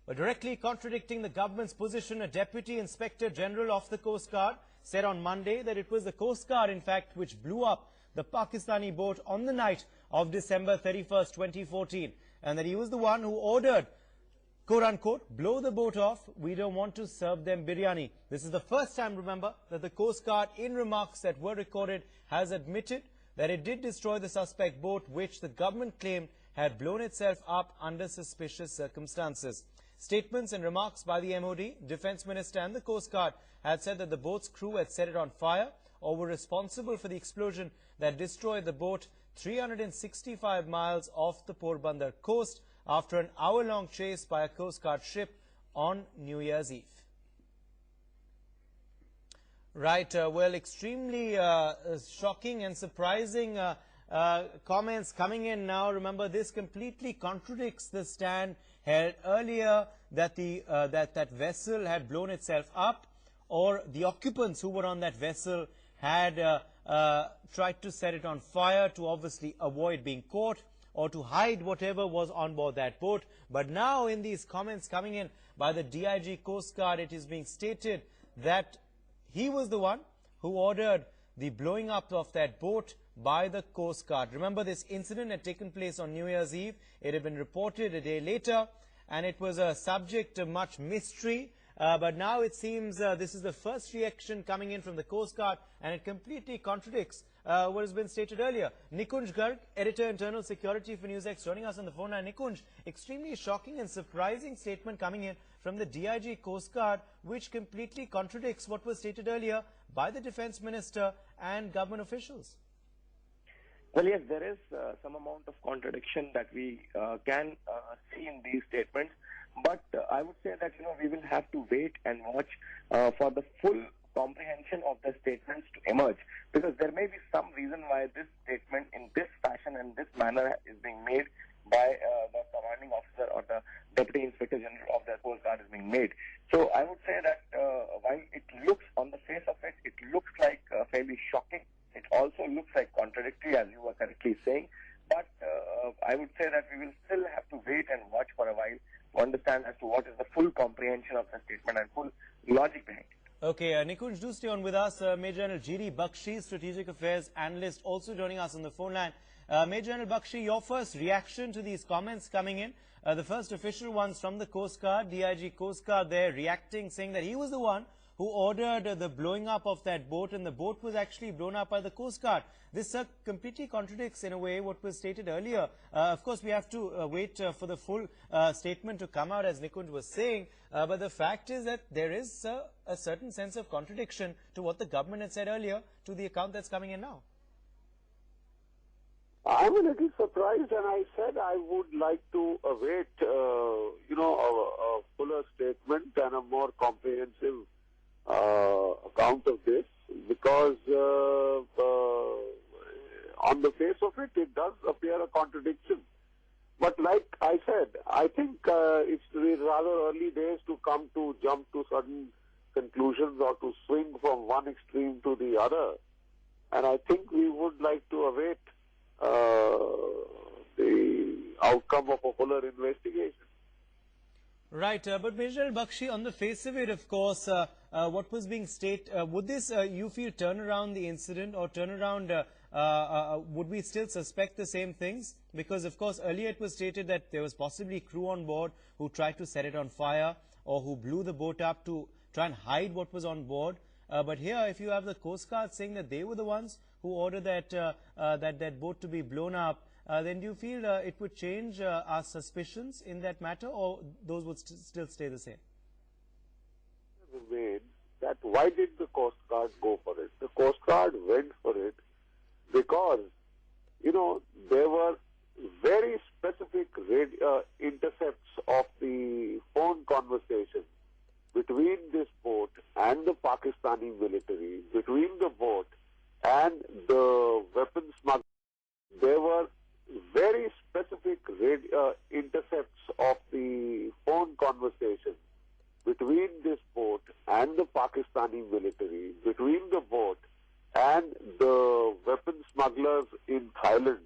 But directly contradicting the government's position, a Deputy Inspector General of the Coast Guard said on Monday that it was the Coast Guard, in fact, which blew up the Pakistani boat on the night of December 31st, 2014, and that he was the one who ordered, quote-unquote, blow the boat off, we don't want to serve them biryani. This is the first time, remember, that the Coast Guard, in remarks that were recorded, has admitted that it did destroy the suspect boat, which the government claimed had blown itself up under suspicious circumstances. Statements and remarks by the MOD, Defence Minister and the Coast Guard had said that the boat's crew had set it on fire or were responsible for the explosion that destroyed the boat 365 miles off the Porbandar coast after an hour-long chase by a Coast Guard ship on New Year's Eve. Right, well, extremely shocking and surprising comments coming in now. Remember, this completely contradicts the stand held earlier that that vessel had blown itself up, or the occupants who were on that vessel had tried to set it on fire to obviously avoid being caught or to hide whatever was on board that boat. But now in these comments coming in by the DIG Coast Guard, it is being stated that he was the one who ordered the blowing up of that boat by the Coast Guard. Remember, this incident had taken place on New Year's Eve. It had been reported a day later, and it was a subject to much mystery. But now it seems this is the first reaction coming in from the Coast Guard, and it completely contradicts what has been stated earlier. Nikunj Garg, Editor Internal Security for NewsX, joining us on the phone line. Nikunj, extremely shocking and surprising statement coming in from the DIG Coast Guard, which completely contradicts what was stated earlier by the Defence Minister and government officials. Well, yes, there is some amount of contradiction that we can see in these statements. But I would say that, we will have to wait and watch for the full comprehension of the statements to emerge, because there may be some reason why this statement in this fashion and this manner is being made by the commanding officer or the Deputy Inspector General of the Coast Guard is being made. So I would say that while it looks on the face of it, it looks like fairly shocking. It also looks like contradictory, as you were correctly saying. But I would say that we will still have to wait and watch for a while to understand as to what is the full comprehension of the statement and full logic behind it. Okay, Nikunj, do stay on with us. Major General G.D. Bakshi, Strategic Affairs Analyst, also joining us on the phone line. Major General Bakshi, your first reaction to these comments coming in, the first official ones from the Coast Guard, DIG Coast Guard there reacting, saying that he was the one who ordered the blowing up of that boat, and the boat was actually blown up by the Coast Guard. This completely contradicts, in a way, what was stated earlier. Of course, we have to wait for the full statement to come out, as Nikunj was saying. But the fact is that there is a certain sense of contradiction to what the government had said earlier to the account that's coming in now. I'm a little surprised, and I said I would like to await, a fuller statement and a more comprehensive account of this, because on the face of it, it does appear a contradiction. But like I said, I think it's rather early days to jump to sudden conclusions or to swing from one extreme to the other. And I think we would like to await the outcome of a fuller investigation. Right, but Major Bakshi, on the face of it, of course, what was being stated, would this, you feel, turn around the incident, or turn around, would we still suspect the same things? Because, of course, earlier it was stated that there was possibly crew on board who tried to set it on fire, or who blew the boat up to try and hide what was on board. But here, if you have the Coast Guard saying that they were the ones who ordered that boat to be blown up, then do you feel it would change our suspicions in that matter, or those would still stay the same? Remains that why did the Coast Guard go for it? The Coast Guard went for it because, there were very specific intercepts of the phone conversation between this boat and the Pakistani military, between the boat and the weapon smugglers. There were very specific intercepts of the phone conversation between this boat and the Pakistani military, between the boat and the weapon smugglers in Thailand.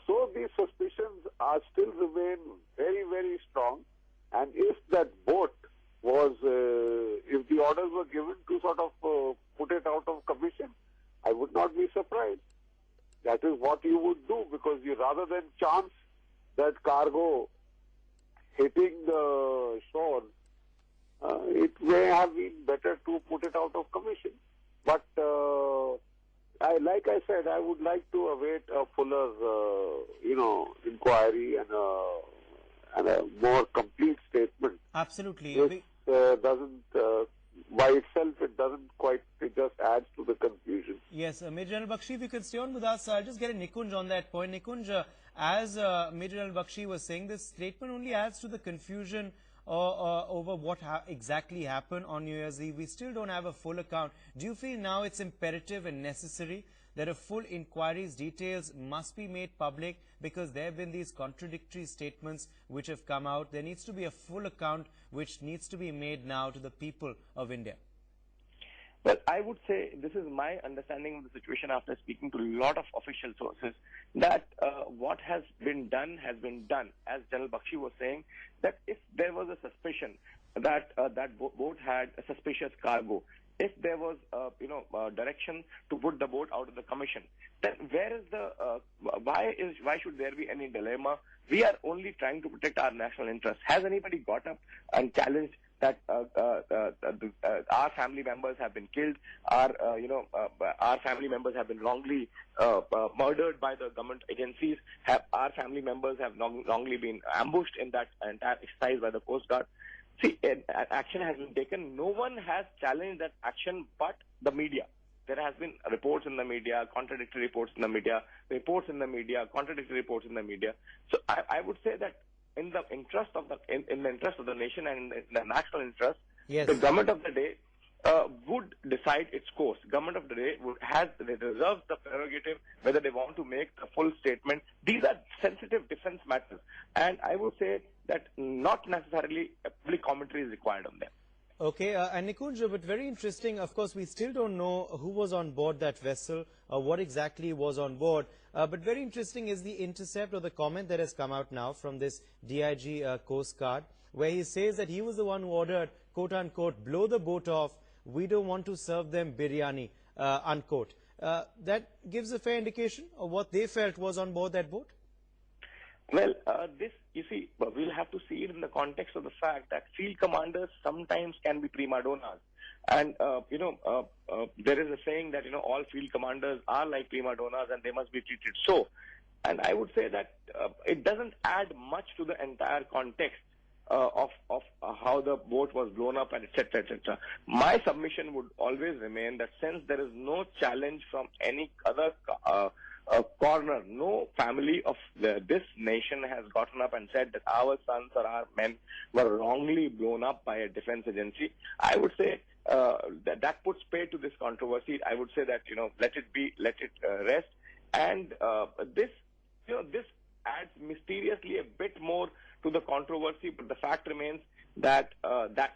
So these suspicions still remain very, very strong. And if sort of put it out of commission, I would not be surprised. That is what you would do, because you, rather than chance that cargo hitting the shore, it may have been better to put it out of commission. But like I said, I would like to await a fuller, inquiry and a more complete statement. Absolutely. This doesn't, by itself, it just adds to the confusion. Yes, Major General Bakshi, if you could stay on with us, I'll just get a Nikunj on that point. Nikunj, as Major General Bakshi was saying, this statement only adds to the confusion over what exactly happened on New Year's Eve. We still don't have a full account. Do you feel now it's imperative and necessary that a full inquiry's details must be made public, because there have been these contradictory statements which have come out? There needs to be a full account which needs to be made now to the people of India. Well, I would say this is my understanding of the situation after speaking to a lot of official sources, that what has been done has been done. As General Bakshi was saying, that if there was a suspicion that that boat had a suspicious cargo, if there was direction to put the boat out of the commission, then where is the why should there be any dilemma? We are only trying to protect our national interest. Has anybody got up and challenged that our family members have been killed, our family members have been wrongly murdered by the government agencies, our family members have wrongly been ambushed in that entire exercise by the Coast Guard? See, action has been taken. No one has challenged that action but the media. There has been reports in the media, contradictory reports in the media, contradictory reports in the media. So I would say that in the interest of the nation and in the national interest, yes, the government of the day would decide its course. Government of the day reserves the prerogative whether they want to make a full statement. These are sensitive defense matters, and I would say that not necessarily a public commentary is required on them. Okay, and Nikunj, but very interesting. Of course, we still don't know who was on board that vessel, what exactly was on board. But very interesting is the intercept or the comment that has come out now from this DIG Coast Guard, where he says that he was the one who ordered, quote unquote, blow the boat off. We don't want to serve them biryani, unquote. That gives a fair indication of what they felt was on board that boat? Well, this, you see, we'll have to see it in the context of the fact that field commanders sometimes can be prima donnas. And, there is a saying that, all field commanders are like prima donnas and they must be treated so. And I would say that it doesn't add much to the entire context of how the boat was blown up and etc., etc. My submission would always remain that since there is no challenge from any other corner, no family of this nation has gotten up and said that our sons or our men were wrongly blown up by a defense agency, I would say that puts paid to this controversy. I would say that, let it rest. And this adds mysteriously a bit more to the controversy, but the fact remains that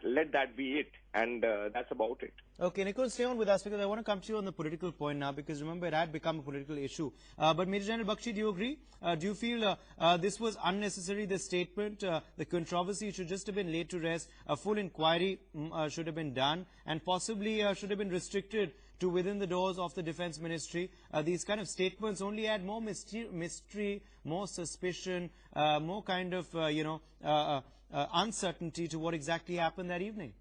let that be it, and that's about it. Okay, Nicole, stay on with us, because I want to come to you on the political point now, because remember, it had become a political issue. But Major General Bakshi, do you agree? Do you feel this was unnecessary, this statement? The controversy should just have been laid to rest. A full inquiry should have been done, and possibly should have been restricted to within the doors of the Defense Ministry. These kind of statements only add more mystery, more suspicion, more kind of, uncertainty to what exactly happened that evening.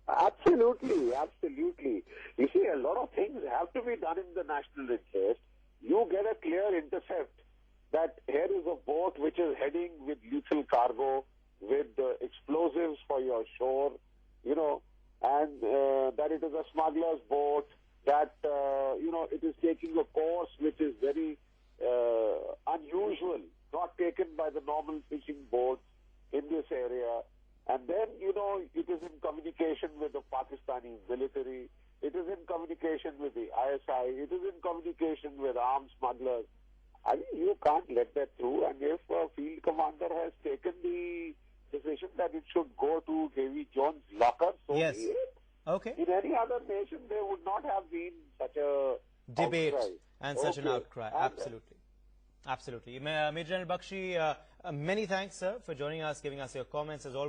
Absolutely, absolutely. You see, a lot of things have to be done in the national interest. You get a clear intercept that here is a boat which is heading with lethal cargo, with explosives for your shore, and that it is a smuggler's boat, that, it is taking a course which is very unusual, not taken by the normal fishing boats in this area. And then, it is in communication with the Pakistani military. It is in communication with the ISI. It is in communication with armed smugglers. I mean, you can't let that through. And if a field commander has taken the decision that it should go to Davy Jones' locker, so yes. be it. Okay. In any other nation, there would not have been such a debate outcry. and such an outcry. Absolutely. Absolutely. Major General Bakshi, many thanks, sir, for joining us, giving us your comments as always.